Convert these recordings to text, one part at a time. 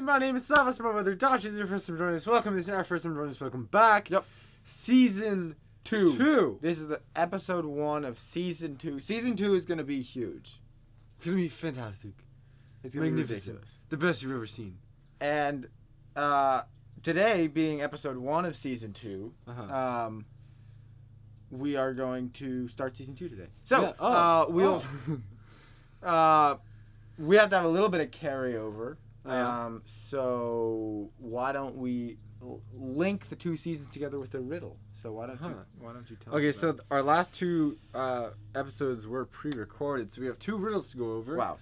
My name is Sava Thurber. Dacha is your first time joining us. Welcome. This is our first time joining us. Welcome back. Yep. Season 2. This is the episode 1 of season 2. Season 2 is going to be huge. It's going to be fantastic. It's going to be Magnificent. ridiculous. The best you've ever seen. And today, being episode 1 of season 2, we are going to start season 2 today. So, we have to have a little bit of carryover. So why don't we link the 2 seasons together with a riddle? So why don't you tell us? Okay, so our last 2 episodes were pre-recorded, so we have 2 riddles to go over. Wow.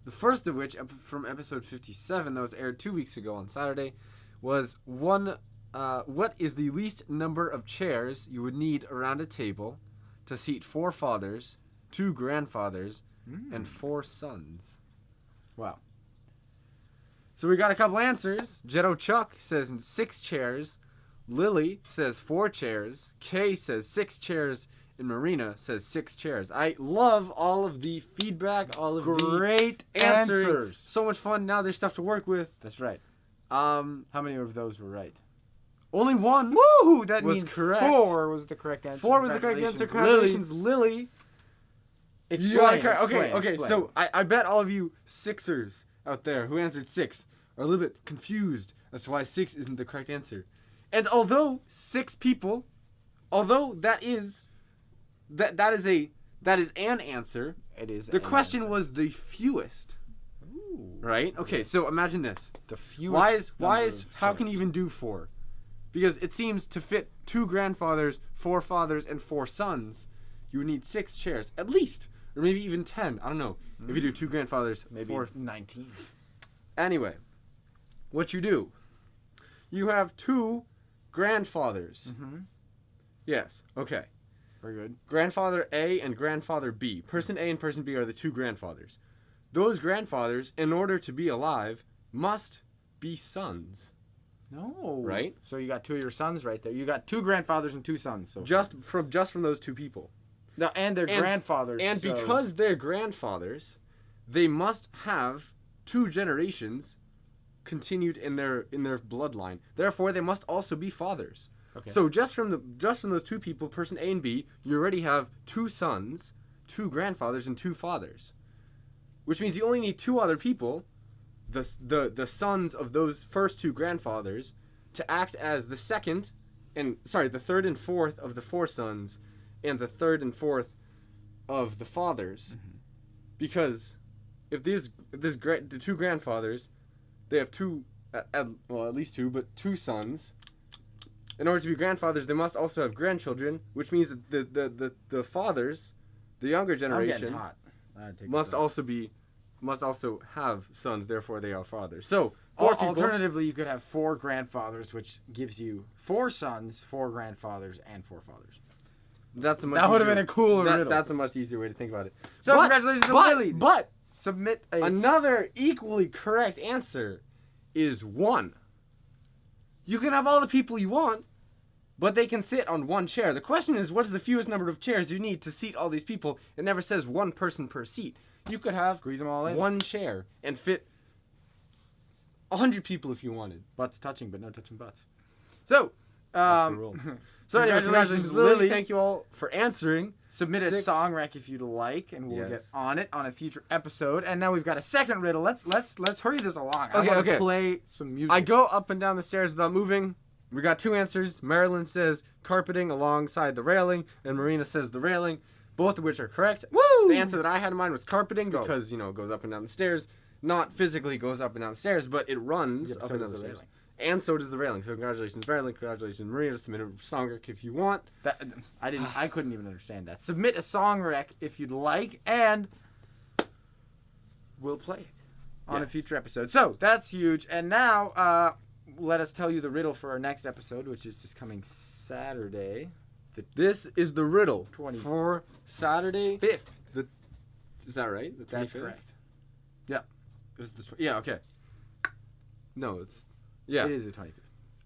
The first of which, from episode 57, that was aired 2 weeks ago on Saturday, was what is the least number of chairs you would need around a table to seat 4 fathers, 2 grandfathers, and 4 sons? Wow. So we got a couple answers. Jetto Chuck says 6 chairs. Lily says 4 chairs. Kay says 6 chairs. And Marina says 6 chairs. I love all of the feedback, all of great the answers. So much fun. Now there's stuff to work with. That's right. How many of those were right? Only 1. Woohoo! That was means correct. 4 was the correct answer. 4 was the correct answer. Congratulations, Lily. Explain. Okay. So I bet all of you Sixers out there who answered 6 are a little bit confused as to why 6 isn't the correct answer. And although 6 people, that is an answer. It is. The question was the fewest. Ooh. Right? Okay, so imagine this. The fewest. How can you even do 4? Because it seems to fit 2 grandfathers, 4 fathers, and 4 sons, you would need 6 chairs at least, or maybe even 10. I don't know. If you do 2 grandfathers, maybe 4. 19. Anyway, what you do? You have 2 grandfathers. Yes. Okay. Very good. Grandfather A and grandfather B. Person A and person B are the 2 grandfathers. Those grandfathers, in order to be alive, must be sons. No. Right? So you got 2 of your sons right there. You got 2 grandfathers and 2 sons. So just from those 2 people. No, and their grandfathers. And because they're grandfathers, they must have 2 generations continued in their bloodline. Therefore, they must also be fathers. Okay. So just from those 2 people, person A and B, you already have 2 sons, 2 grandfathers, and 2 fathers. Which means you only need 2 other people, the sons of those first 2 grandfathers, to act as the third and fourth of the 4 sons, and the third and fourth of the fathers. Because if the 2 grandfathers, they have 2, at least 2, but 2 sons. In order to be grandfathers, they must also have grandchildren, which means that the fathers, the younger generation, must also have sons. Therefore, they are fathers. So, alternatively, you could have 4 grandfathers, which gives you 4 sons, 4 grandfathers, and 4 fathers. That would have been a cooler riddle. That's a much easier way to think about it. So, congratulations to Lily. But submit another equally correct answer is 1. You can have all the people you want, but they can sit on 1 chair. The question is, what is the fewest number of chairs you need to seat all these people? It never says 1 person per seat. You could have squeeze them all in 1 chair and fit 100 people if you wanted. Butts touching, but no touching butts. So, that's the rule. So anyway, congratulations, Lily. Thank you all for answering. Submit a song rec if you'd like, and we'll get on it on a future episode. And now we've got a second riddle. Let's hurry this along. I want to play some music. I go up and down the stairs without moving. We got 2 answers. Marilyn says carpeting alongside the railing, and Marina says the railing, both of which are correct. Woo! The answer that I had in mind was carpeting because, it goes up and down the stairs. Not physically goes up and down the stairs, but it runs up and down the stairs. Railing. And so does the railing. So congratulations, Marilyn. Congratulations, Marina. Submit a song rec if you want. I couldn't even understand that. Submit a song rec if you'd like, and we'll play it on a future episode. So that's huge. And now, let us tell you the riddle for our next episode, which is just coming Saturday. This is the riddle for Saturday 5th. Is that right? The 25th? That's correct. Yeah. Okay. No, it's... Yeah. It is the 25th.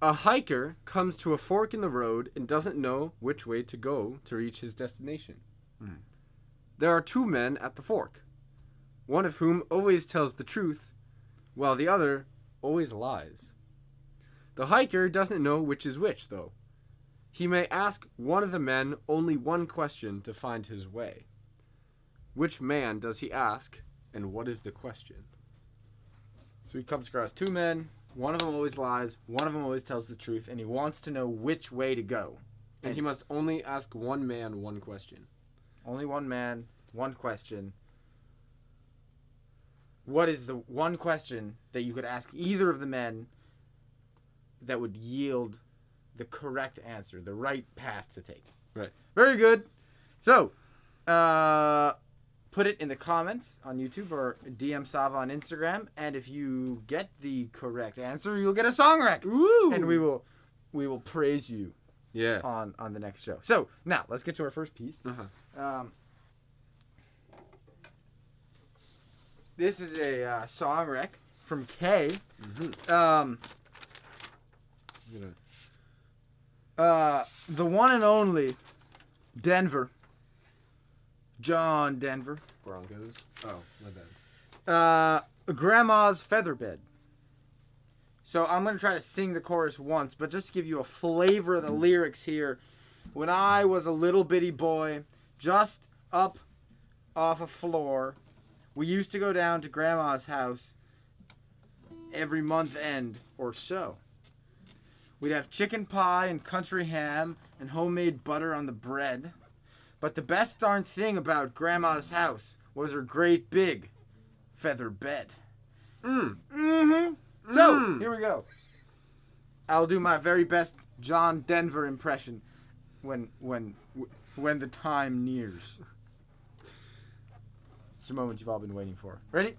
A hiker comes to a fork in the road and doesn't know which way to go to reach his destination. There are 2 men at the fork, one of whom always tells the truth, while the other always lies. The hiker doesn't know which is which, though. He may ask one of the men only one question to find his way. Which man does he ask, and what is the question? So he comes across two men. One of them always lies. One of them always tells the truth, and he wants to know which way to go. And he must only ask one man one question. Only one man, one question. What is the one question that you could ask either of the men that would yield the correct answer, the right path to take? Right. Very good. So, put it in the comments on YouTube or DM Sava on Instagram, and if you get the correct answer, you'll get a song rec. Ooh! And we will praise you. Yes. On the next show. So now let's get to our first piece. This is a song rec from Kay. Mm-hmm. The one and only Denver. John Denver. Broncos. Oh, my bad. Grandma's Featherbed. So I'm going to try to sing the chorus once, but just to give you a flavor of the lyrics here. When I was a little bitty boy, just up off a floor, we used to go down to Grandma's house every month end or so. We'd have chicken pie and country ham and homemade butter on the bread. But the best darn thing about Grandma's house was her great big feather bed. Mm-hmm. So, here we go. I'll do my very best John Denver impression when the time nears. It's the moment you've all been waiting for. Ready?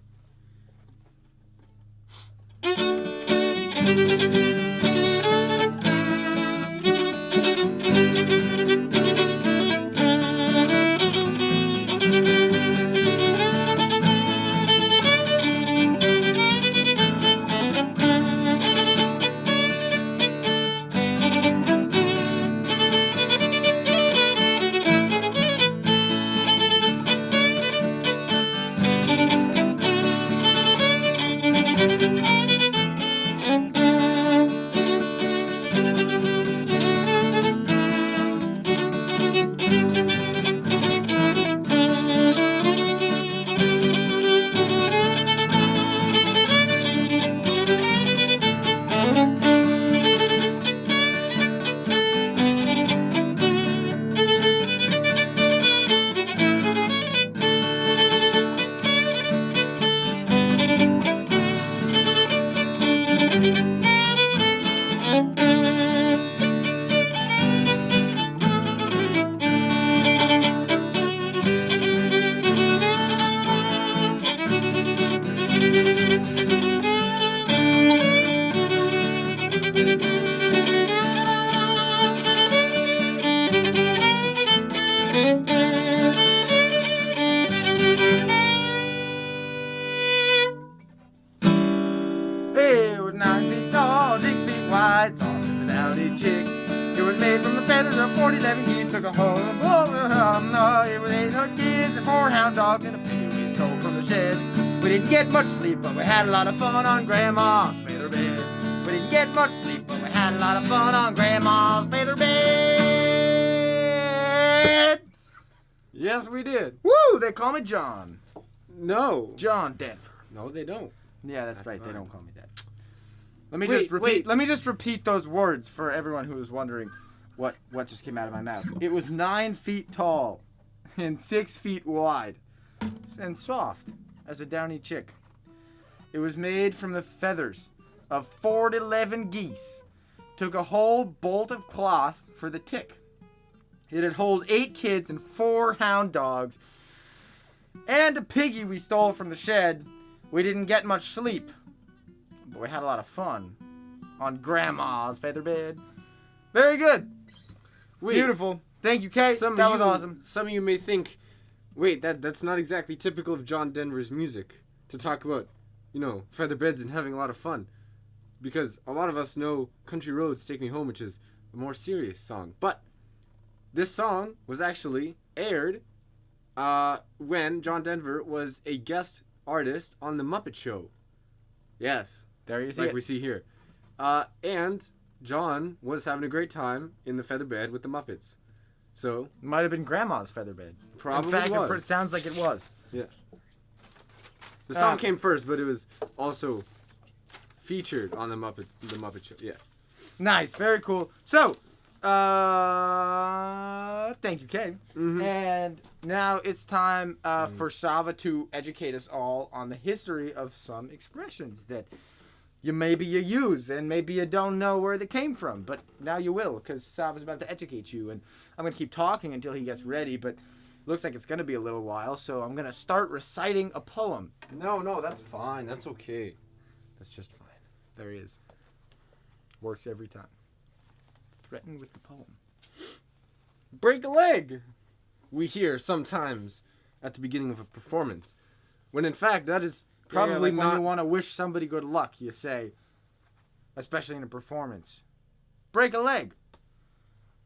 It was 9 feet tall, 6 feet wide, soft as an Audi chick. It was made from the feathers of 47 geese, took a hold of the It was 800 kids and 4 hound dogs and a few we stole from the shed. We didn't get much sleep, but we had a lot of fun on Grandma's feather bed. We didn't get much sleep, but we had a lot of fun on Grandma's feather bed. Yes, we did. Woo! They call me John. No. John Denver. No, they don't. Yeah, that's right. fine. They don't call me that. Let me just repeat those words for everyone who is wondering what just came out of my mouth. It was 9 feet tall and 6 feet wide and soft as a downy chick. It was made from the feathers of 4 to 11 geese. Took a whole bolt of cloth for the tick. It'd hold 8 kids and 4 hound dogs and a piggy we stole from the shed. We didn't get much sleep, but we had a lot of fun on Grandma's feather bed. Very good. Wait, Beautiful. Thank you, Kate. That was awesome. Some of you may think, wait, that's not exactly typical of John Denver's music to talk about, feather beds and having a lot of fun. Because a lot of us know Country Roads Take Me Home, which is a more serious song. But this song was actually aired when John Denver was a guest artist on The Muppet Show. Yes, There you see like it. we see here. And John was having a great time in the feather bed with the Muppets. So Might have been Grandma's feather bed. probably In fact, was. it sounds like it was. Yeah. The song came first, but it was also featured on the Muppet Show. Yeah. Nice, very cool. So, thank you, Kay. Mhm. And now it's time for Sava to educate us all on the history of some expressions that maybe you use and maybe you don't know where they came from, but now you will, because Sava's about to educate you, and I'm going to keep talking until he gets ready, but looks like it's going to be a little while, so I'm going to start reciting a poem. No, that's fine. That's okay. That's just fine. There he is. Works every time. Threaten with the poem. Break a leg! We hear sometimes at the beginning of a performance, when in fact that is probably like not. when you want to wish somebody good luck, you say, especially in a performance, break a leg.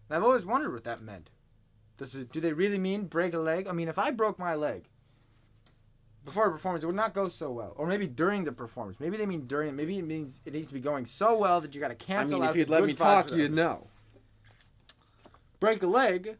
And I've always wondered what that meant. Do they really mean break a leg? I mean, if I broke my leg before a performance, it would not go so well. Or maybe during the performance. Maybe they mean during. Maybe it means it needs to be going so well that you got to cancel out. If you'd the let good me vibes talk, for you'd that. know. Break a leg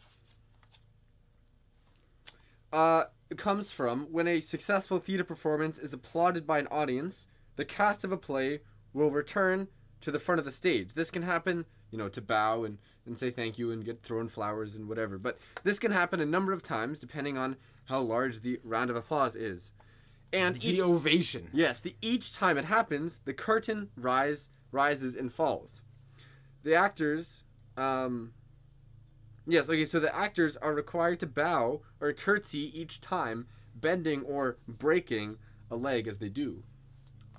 it comes from when a successful theater performance is applauded by an audience, the cast of a play will return to the front of the stage. This can happen, to bow and say thank you and get thrown flowers and whatever. But this can happen a number of times depending on how large the round of applause is. And The ovation. Yes, each time it happens, the curtain rises and falls. The actors, so the actors are required to bow or curtsy each time, bending or breaking a leg as they do.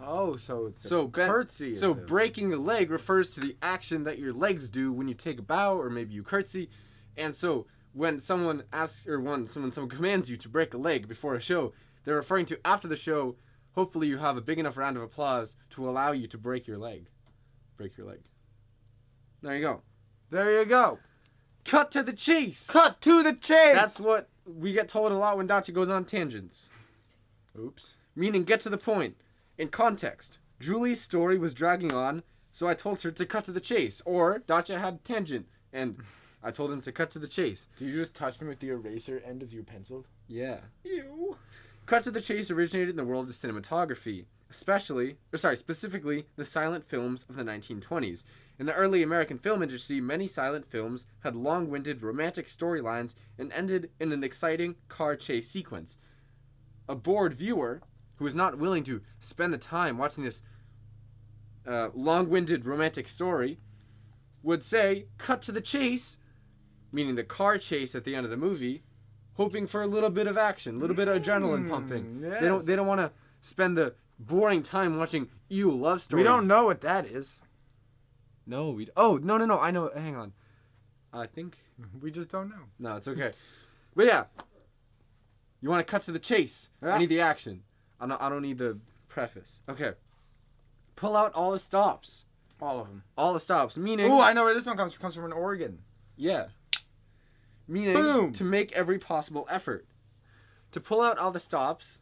Oh, so it's curtsy. curtsy. Breaking a leg refers to the action that your legs do when you take a bow or maybe you curtsy. And so when someone asks, or when someone commands you to break a leg before a show, they're referring to after the show, hopefully you have a big enough round of applause to allow you to break your leg. Break your leg. There you go. There you go. Cut to the chase. Cut to the chase. That's what we get told a lot when Dacha goes on tangents. Oops. Meaning get to the point. In context, Julie's story was dragging on, so I told her to cut to the chase. Or Dacha had a tangent, and I told him to cut to the chase. Do you just touch me with the eraser end of your pencil? Yeah. Ew. Cut to the chase originated in the world of cinematography, specifically the silent films of the 1920s. In the early American film industry, many silent films had long-winded romantic storylines and ended in an exciting car chase sequence. A bored viewer, who is not willing to spend the time watching this long-winded romantic story, would say, cut to the chase, meaning the car chase at the end of the movie, hoping for a little bit of action, a little bit of adrenaline pumping. Yes. They don't want to spend the boring time watching love stories. We don't know what that is. No, no, I know. Hang on. I think We just don't know. no, it's okay. But yeah, you want to cut to the chase. Yeah. I need the action. I don't need the preface. Okay. Pull out all the stops. All of them. All the stops. Meaning. Oh, I know where this one comes from. Comes from an organ. Yeah. Meaning Boom. to make every possible effort. To pull out all the stops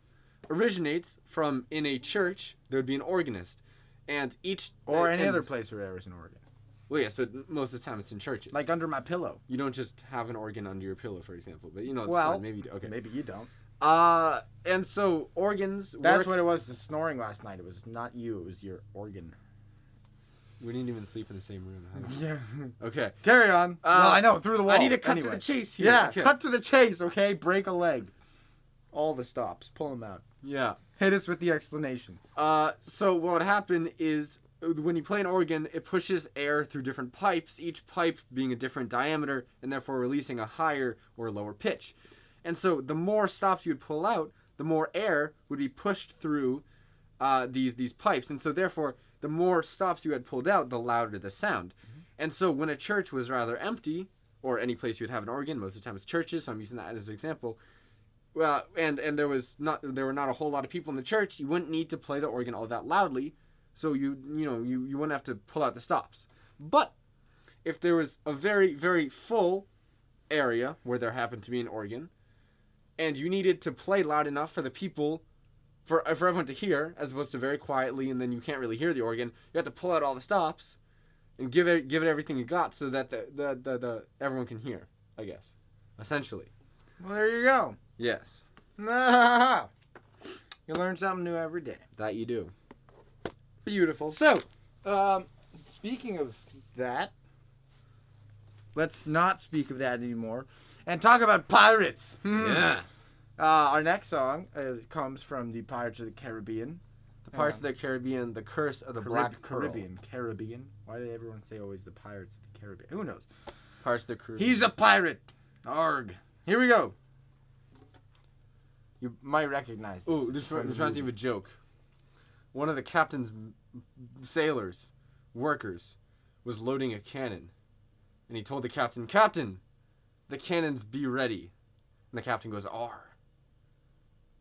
originates from in a church there would be an organist, and each Or any other place where there is an organ. Well, yes, but most of the time it's in churches. Like under my pillow. You don't just have an organ under your pillow, for example. But it's Well, fine. Maybe you do. Okay. Maybe you don't. And so organs. That's work... what it was. The snoring last night. It was not you. It was your organ. We didn't even sleep in the same room. Huh? Yeah. Okay. Carry on. Well, I know through the wall. I need to cut anyway. to the chase here. Yeah. Okay. Cut to the chase. Okay. Break a leg. All the stops. Pull them out. Yeah. Hit us with the explanation. So what would happen is when you play an organ, it pushes air through different pipes, each pipe being a different diameter and therefore releasing a higher or lower pitch. And so the more stops you would pull out, the more air would be pushed through these pipes. And so therefore, the more stops you had pulled out, the louder the sound. Mm-hmm. And so when a church was rather empty, or any place you would have an organ, most of the time it's churches, so I'm using that as an example. Well, and there were not a whole lot of people in the church. You wouldn't need to play the organ all that loudly, so you wouldn't have to pull out the stops. But if there was a very, very full area where there happened to be an organ, and you needed to play loud enough for for everyone to hear, as opposed to very quietly, and then you can't really hear the organ. You have to pull out all the stops and give it everything you got, so that the everyone can hear. I guess, essentially. Well, there you go. Yes. You learn something new every day. That you do. Beautiful. So, speaking of that, let's not speak of that anymore and talk about pirates. Yeah. Our next song comes from the Pirates of the Caribbean. The Pirates of the Caribbean, The Curse of the Black Pearl. Caribbean. Why do everyone say always the Pirates of the Caribbean? Who knows? Pirates of the Caribbean. He's a pirate. Arg. Here we go. You might recognize this. Oh, this reminds me of a joke. One of the captain's sailors, workers, was loading a cannon. And he told the captain, "Captain, the cannons be ready." And the captain goes, "R."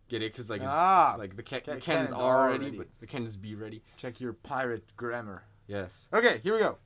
Get it? Because like, like the cannons are ready, but the cannons be ready. Check your pirate grammar. Yes. Okay, here we go.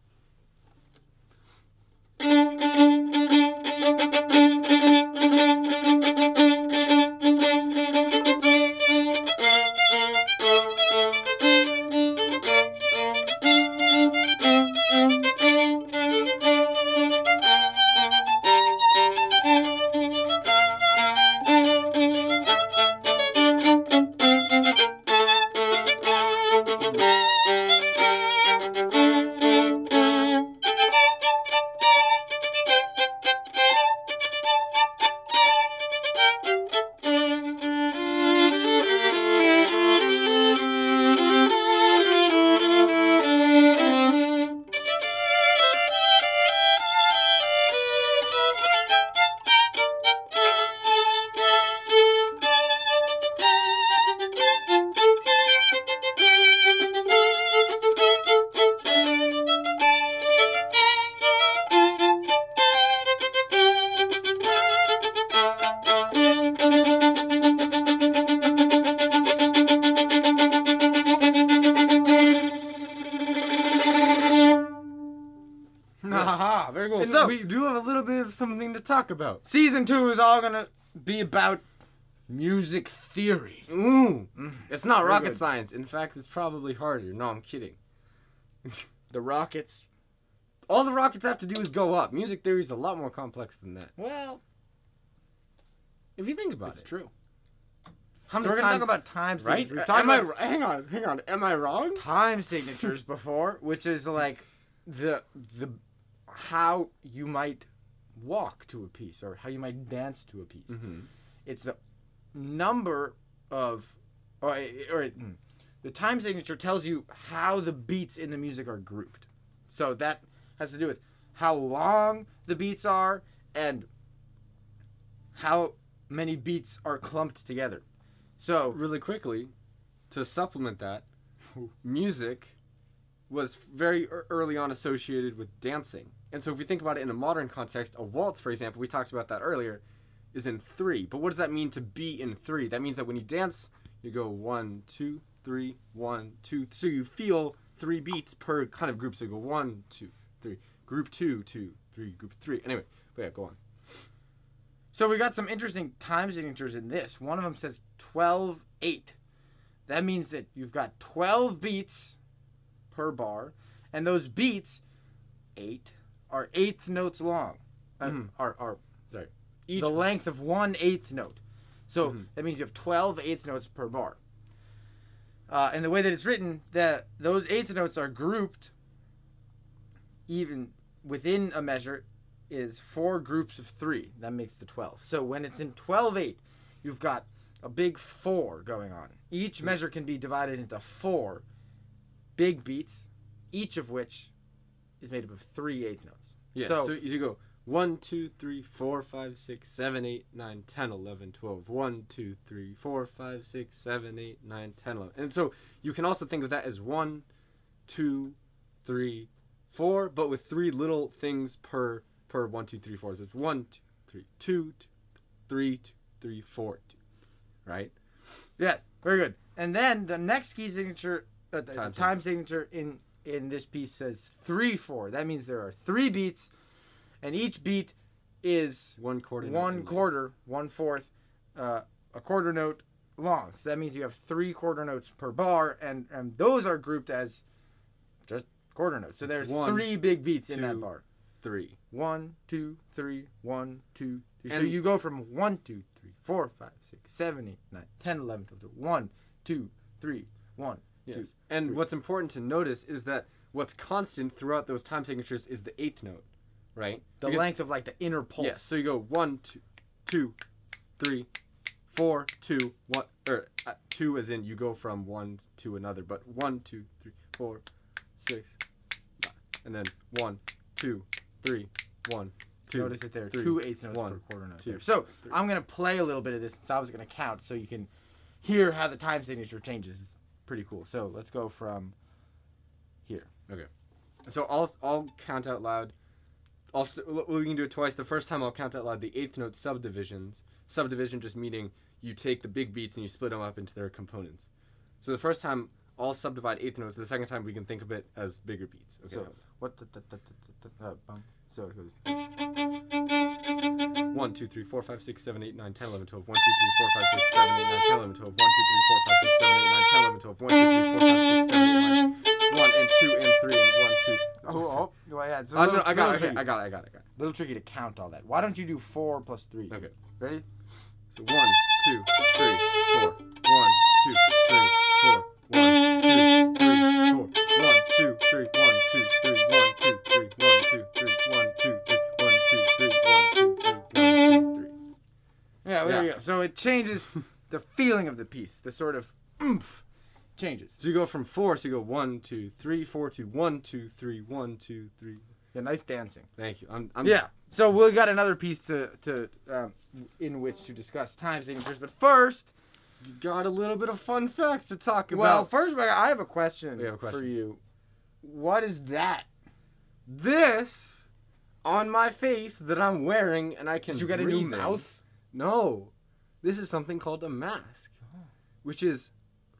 Very cool. And so we do have a little bit of something to talk about. Season 2 is all gonna be about music theory. Ooh. It's not Very rocket good. science. In fact, it's probably harder. No, I'm kidding. The rockets. All the rockets have to do is go up. Music theory is a lot more complex than that. Well, If you think about it's it. true. How So many we're gonna times, talk about time right? signatures. We've talked about Hang on. Am I wrong? time signatures before, which is like the how you might walk to a piece or how you might dance to a piece. Mm-hmm. It's the number of the time signature tells you how the beats in the music are grouped. So that has to do with how long the beats are and how many beats are clumped together. So Really quickly, to supplement that, music was very early on associated with dancing. And so if we think about it in a modern context, a waltz, for example, we talked about that earlier, is in 3. But what does that mean to be in 3? That means that when you dance, you go 1, 2, 3, 1, 2. So you feel 3 beats per kind of group. So you go 1, 2, 3, group 2, 2, 3, group 3. Anyway, but yeah, go on. So we got some interesting time signatures in this. One of them says 12-8. That means that you've got 12 beats per bar, and those beats, 8, are eighth notes long. Each The length of 1 eighth note. So Mhm. that means you have 12 eighth notes per bar. And the way that it's written, that those eighth notes are grouped even within a measure is 4 groups of 3. That makes the 12. So when it's in 12-8, you've got a big 4 going on. Each measure can be divided into 4 big beats, each of which is made up of 3 eighth notes. Yeah, so you go 1, 2, 3, 4, 5, 6, 7, 8, 9, 10, 11, 12. 1, 2, 3, 4, 5, 6, 7, 8, 9, 10, 11. And so you can also think of that as 1, 2, 3, 4, but with 3 little things per 1, 2, 3, 4. So it's 1, 2, 3, 2, 3, 2, 3, 4, 2. Right? Yes, very good. And then the next key signature, the Time time signature in this piece says 3/4. That means there are 3 beats, and each beat is 1 quarter. 1/4, 1/4, a quarter note long. So that means you have 3 quarter notes per bar, and those are grouped as just quarter notes. So there's 3 big beats in that bar. 3. 1, 2, 3, 1, 2, 3. So you go from 1, 2, 3, 4, 5, 6, 7, 8, 9, 10, 11, 12, 1, 2, 3, 1, yes. 2. And 3. what's important to notice is that what's constant throughout those time signatures is the 8th note, right? The length of like the inner pulse. Yes. So you go 1, 2, 3, 4, 2, 1, or 2 as in you go from one to another, but 1, 2, 3, 4, 6, and then 1, 2, 3, 1, 2. Notice that there are 3, 2 eighth notes 1, per quarter note 2, there. So 3. I'm gonna play a little bit of this since I was gonna count, so you can hear how the time signature changes. It's pretty cool. So let's go from here. Okay. So I'll count out loud. We can do it twice. The first time I'll count out loud the 8th note subdivisions. Subdivision just meaning you take the big beats and you split them up into their components. So the first time I'll subdivide 8th notes. The second time we can think of it as bigger beats. Okay. So what so it goes 1, 2, 3, 4, 5, 6, 7, 8, 9, 10, 11, 12. 1, 2, 3, 4, 5, 6, 7, 8, 9, 10, 11, 12. 1, 2, 3, 4, 5, 6, 7, 8, 9, 10, 11, 12. 1, 2, 3, 4, 5, 6, 7, 8, 9. 1 and 2 and 3 and 1, 2. Oh, yeah. It's No, I got it. A little tricky to count all that. Why don't you do 4 plus 3? Okay. Ready? So 1, 2, 3, 4. 1, 2, 3, 4. 1, 2, 3, 4. 1, 2, 3, 1, 2, 3, 1, 2, 3, 1, 2, 3, 1, 2, 3, 1, 2, 3, 1, 2, 3, 1, 2, 3. Yeah, there you go. So it changes the feeling of the piece. The sort of oomph changes. So you go from 4, so you go 1, 2, 3, 4 to 1, 2, 3, 1, 2, 3. Yeah, nice dancing. Thank you. Yeah. So we got another piece to in which to discuss time signatures, but first, you got a little bit of fun facts to talk about. Well, first I have a question, for you. What is that? This on my face that I'm wearing, and I can. Did you get a new mouth? No, this is something called a mask, which is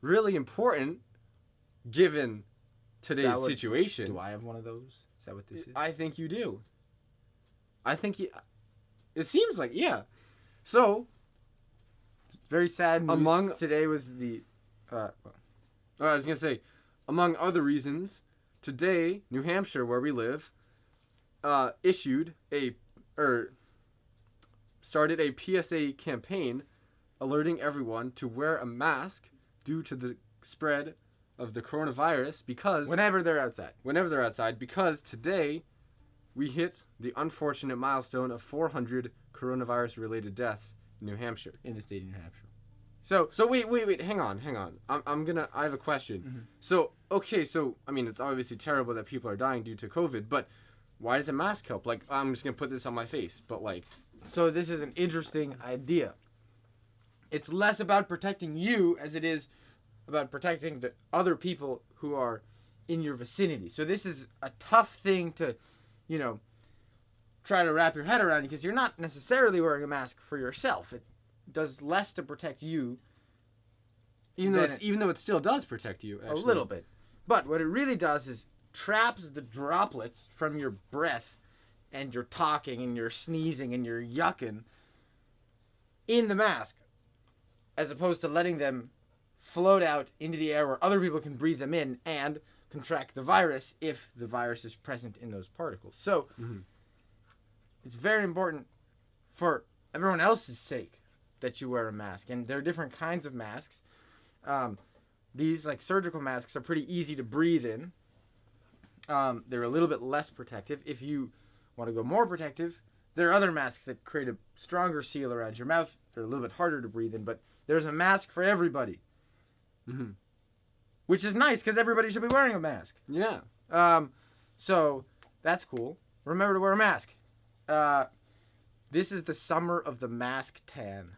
really important given today's situation. Do I have one of those? Is that what this is? I think you do. I think you. It seems like, yeah. So, very sad news today was the. I was gonna say, among other reasons, today New Hampshire, where we live, started a PSA campaign, alerting everyone to wear a mask due to the spread of the coronavirus because whenever they're outside, because today we hit the unfortunate milestone of 400 coronavirus related deaths in New Hampshire. In the state of New Hampshire. So wait, hang on. I have a question. Mm-hmm. So I mean, it's obviously terrible that people are dying due to COVID, but why does a mask help? Like, I'm just gonna put this on my face, but like. So this is an interesting idea. It's less about protecting you as it is about protecting the other people who are in your vicinity. So this is a tough thing to, try to wrap your head around because you're not necessarily wearing a mask for yourself. It does less to protect you. Even though it still does protect you, actually. A little bit. But what it really does is traps the droplets from your breath and your talking and your sneezing and your yucking in the mask, as opposed to letting them float out into the air where other people can breathe them in and contract the virus if the virus is present in those particles. So it's very important for everyone else's sake that you wear a mask. And there are different kinds of masks. These, like surgical masks, are pretty easy to breathe in. They're a little bit less protective. If you want to go more protective, there are other masks that create a stronger seal around your mouth. They're a little bit harder to breathe in, but there's a mask for everybody. Mm-hmm. Which is nice because everybody should be wearing a mask. Yeah. So that's cool. Remember to wear a mask. This is the summer of the mask tan.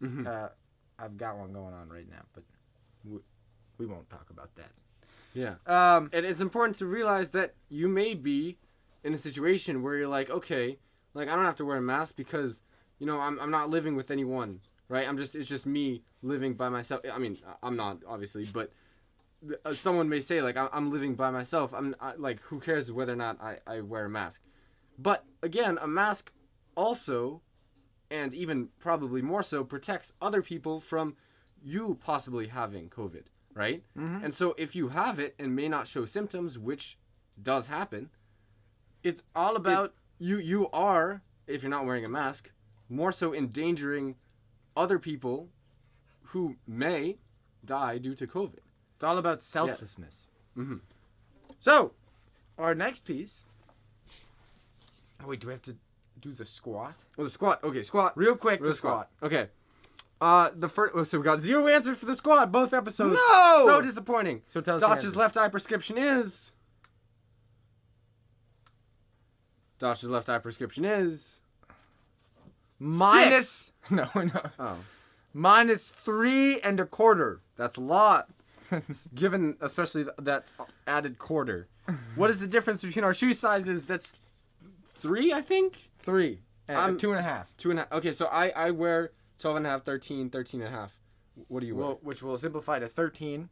Mm-hmm. I've got one going on right now, but we won't talk about that. Yeah. And it's important to realize that you may be in a situation where you're like, okay, like I don't have to wear a mask because, I'm not living with anyone, right? It's just me living by myself. I mean, I'm not obviously, but someone may say like I'm living by myself. Like, who cares whether or not I wear a mask? But again, a mask also, and even probably more so, protects other people from you possibly having COVID, right? Mm-hmm. And so if you have it and may not show symptoms, which does happen, It's all about you are, if you're not wearing a mask, more so endangering other people who may die due to COVID. it's all about selflessness. Mm-hmm. So, our next piece. Oh wait, do we have to do the squat? Well, the squat. Okay, squat. Real quick, Real the squat. Okay. The first. So we got 0 answers for the squat both episodes. No! So disappointing. So tell us the Dacha's answers. left eye prescription is. Dacha's left eye prescription is. Minus. No. Oh, Minus 3 1/4. that's a lot. Given especially that added quarter. What is the difference between our shoe sizes? That's 3, I think. 3 and I'm- 2.5. 2.5. Okay, so I wear 12.5, 13, 13.5. What do you wear? Well, which will simplify to 13,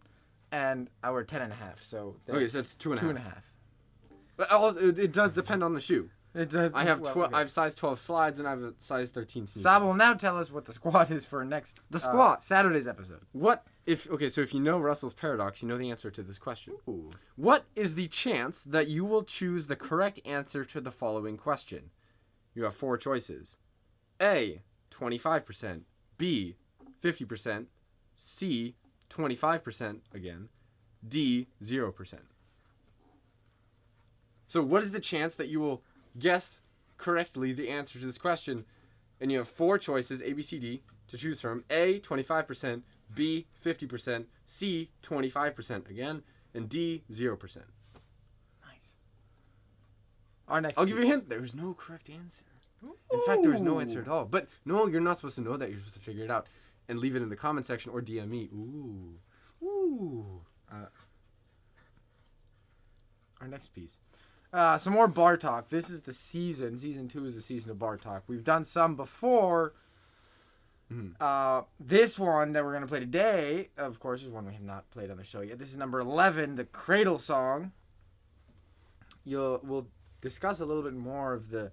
and I wear 10.5. So that's Okay, so that's 2.5. 2.5. But also, it does depend on the shoe. It does. I have well, I have size 12 slides and I have a size 13 sneakers. Sab will now tell us what the squat is for next. The squat. Saturday's episode. What if so if you know Russell's paradox, you know the answer to this question. Ooh. What is the chance that you will choose the correct answer to the following question? You have 4 choices. A, 25%, B, 50%, C, 25% again, D, 0%. So what is the chance that you will guess correctly the answer to this question? And you have 4 choices, A, B, C, D, to choose from. A, 25%, B, 50%, C, 25% again, and D, 0%. Nice. Our next. I'll give you a hint. There's no correct answer. In fact, there was no answer at all. But no, you're not supposed to know that. You're supposed to figure it out and leave it in the comment section or DM me. Ooh. Ooh. Our next piece. Some more bar talk. This is the season. Season 2 is the season of bar talk. We've done some before. This one that we're going to play today, of course, is one we have not played on the show yet. This is number 11, the Cradle Song. We'll discuss a little bit more of the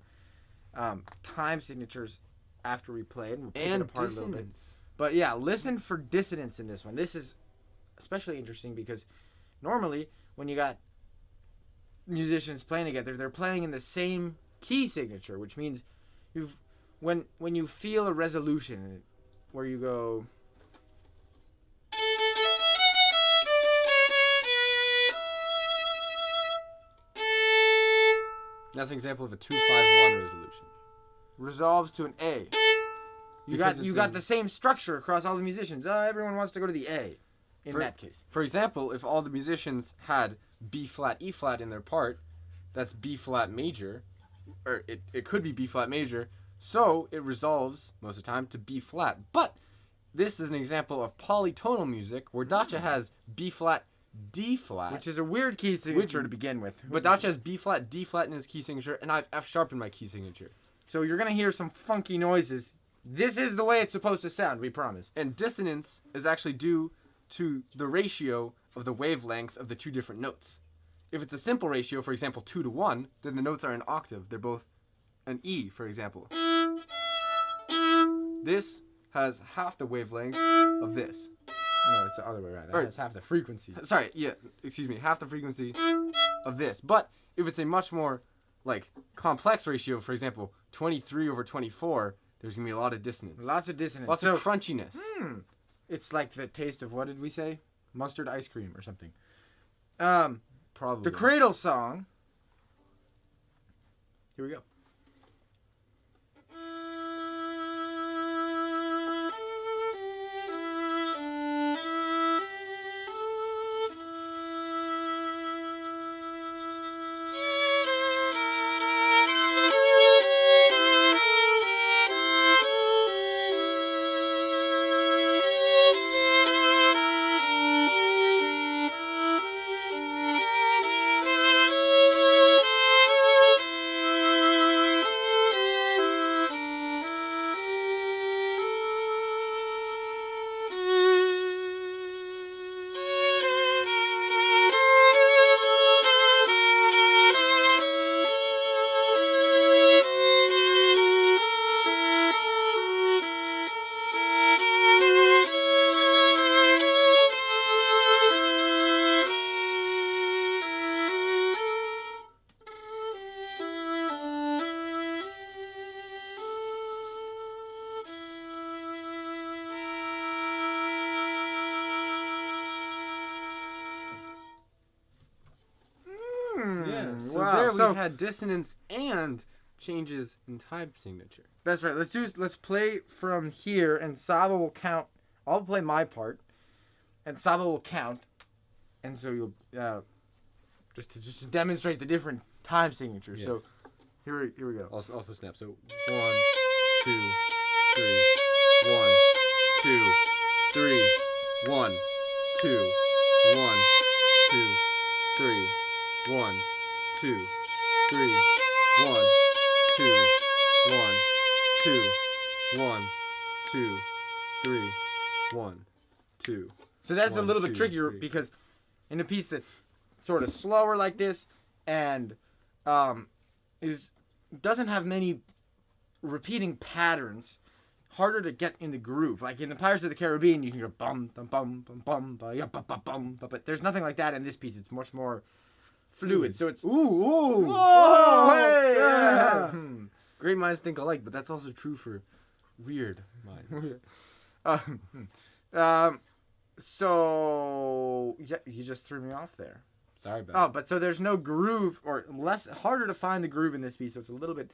time signatures after we play it. And we'll pick it apart a little bit. But yeah, listen for dissonance in this one. This is especially interesting because normally when you got musicians playing together, they're playing in the same key signature, which means when you feel a resolution where you go That's an example of a 2-5-1 resolution. resolves to an A. You Because got the same structure across all the musicians. Everyone wants to go to the A in that case. For example, if all the musicians had B flat, E flat in their part, that's B flat major, or it could be B flat major, so it resolves most of the time to B flat. But this is an example of polytonal music where Dacha has B flat, D flat, Which is a weird key signature to begin with. but Dacha has B flat, D flat in his key signature, and I have F sharp in my key signature. So you're going to hear some funky noises. This is the way it's supposed to sound, we promise. And dissonance is actually due to the ratio of the wavelengths of the 2 different notes. If it's a simple ratio, for example, 2 to 1, then the notes are an octave. They're both an E, for example. This has half the wavelength of this. No, it's the other way around. That Or- has half the frequency. Sorry, yeah, excuse me, half the frequency of this. But if it's a much more, complex ratio, for example, 23 over 24, there's going to be a lot of dissonance. Lots of dissonance. Lots of crunchiness. It's like the taste of, what did we say? Mustard ice cream or something. Probably. The Cradle Song. Here we go. So Wow. there So we had dissonance and changes in time signature. that's right. Let's play from here, and Sava will count. I'll play my part, and Sava will count, and so you'll just to demonstrate the different time signatures. Yes. So here we go. Also snap. So 1, 2, 3, 1, 2, 3, 1, 2, 1, 2, 3, 1, 2, 3, 1, 2, 1, 2, 1, 2, 3, 1, 2. So that's a 1, little 2, bit trickier 3. because in a piece that's sort of slower like this and doesn't have many repeating patterns, harder to get in the groove. Like in the Pirates of the Caribbean, you can go bum bum bum bum bum ba ya ba ba bum, but there's nothing like that in this piece. It's much more fluid. So it's Whoa, hey, yeah. yeah. Great minds think alike, but that's also true for weird minds. So yeah, you just threw me off there. Sorry about Oh, but so there's no groove, or harder to find the groove in this piece, so it's a little bit.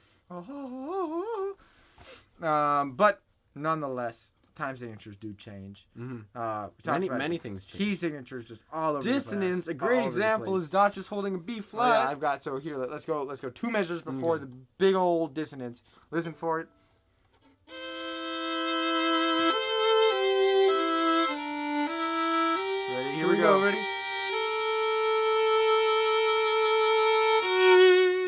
But nonetheless, time signatures do change. Mm-hmm. Many things change. Key signatures just all over. Dissonance. The place, A great all over the example place. is Dacha's holding a B Oh, flat. yeah, I've got so here. Let's go 2 measures before the big old dissonance. Listen for it. Ready? Here we go. Ready?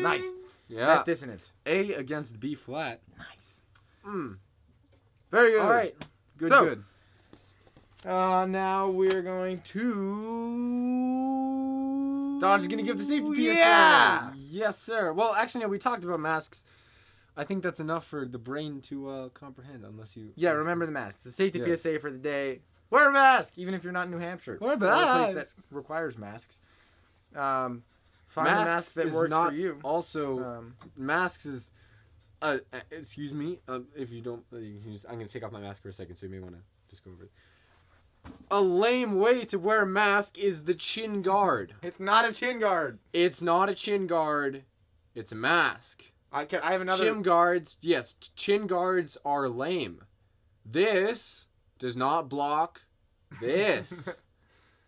Nice. Yeah. That's dissonance. A against B flat. Nice. Very good. All right. Good. So, Good. Now we're going to. Dodge is gonna give the safety PSA. Yeah. Yes, sir. Well, actually, no, we talked about masks. I think that's enough for the brain to comprehend, unless you. Yeah, remember the mask. The safety Yes. PSA for the day. Wear a mask, even if you're not in New Hampshire. Wear a Or a place mask. that requires masks. Find a Masks mask that is works not for you. Also, masks is. Excuse me. If you don't, I'm gonna take off my mask for a second, so you may want to just go over it. A lame way to wear a mask is the chin guard. It's not a chin guard. It's not a chin guard. It's a mask. I have another. Chin guards, yes, chin guards are lame. This does not block this.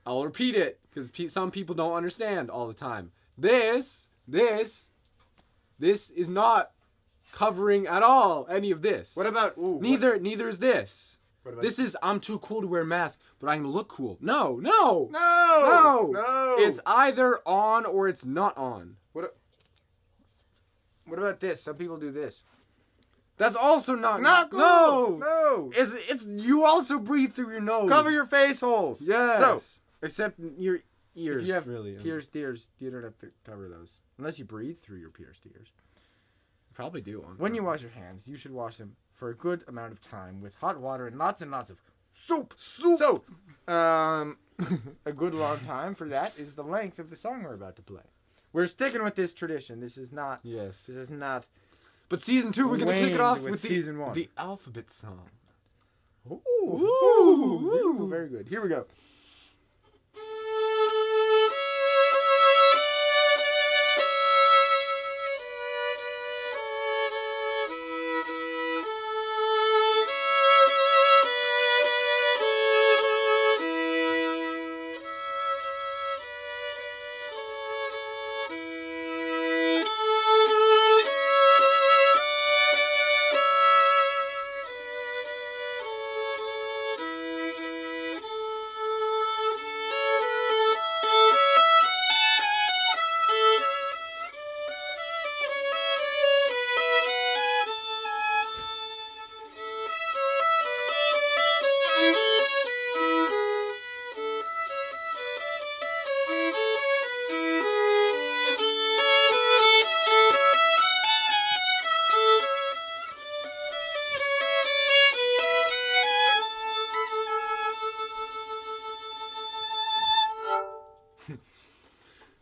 I'll repeat it because some people don't understand all the time. This is not covering at all any of this. What about Neither is this. What about This is I'm too cool to wear a mask, but I can look cool. No. No. It's either on or it's not on. What about this? Some people do this. That's also not cool. No. No. It's you also breathe through your nose. Cover your face holes. Yes. So, except your ears. if you have really pierced ears, you don't have to cover those unless you breathe through your pierced ears. probably do. When you wash your hands, you should wash them for a good amount of time with hot water and lots of soap. So, a good long time for that is the length of the song we're about to play. We're sticking with this tradition. This is not. Yes. This is not. But season 2, we're gonna kick waned it off with with season 1. the alphabet song. Ooh, very good. Here we go.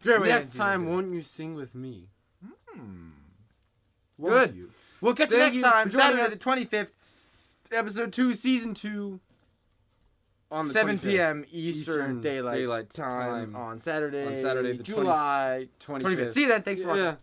Next time, won't you sing with me? Good. You? We'll catch you Thank next you time, for joining Saturday us. the 25th. Episode 2, Season 2. On the 7 25th. p.m. Eastern Daylight Daylight Time time on Saturday, on Saturday, the July 25th. 25th. See you then. Thanks for watching. Yeah.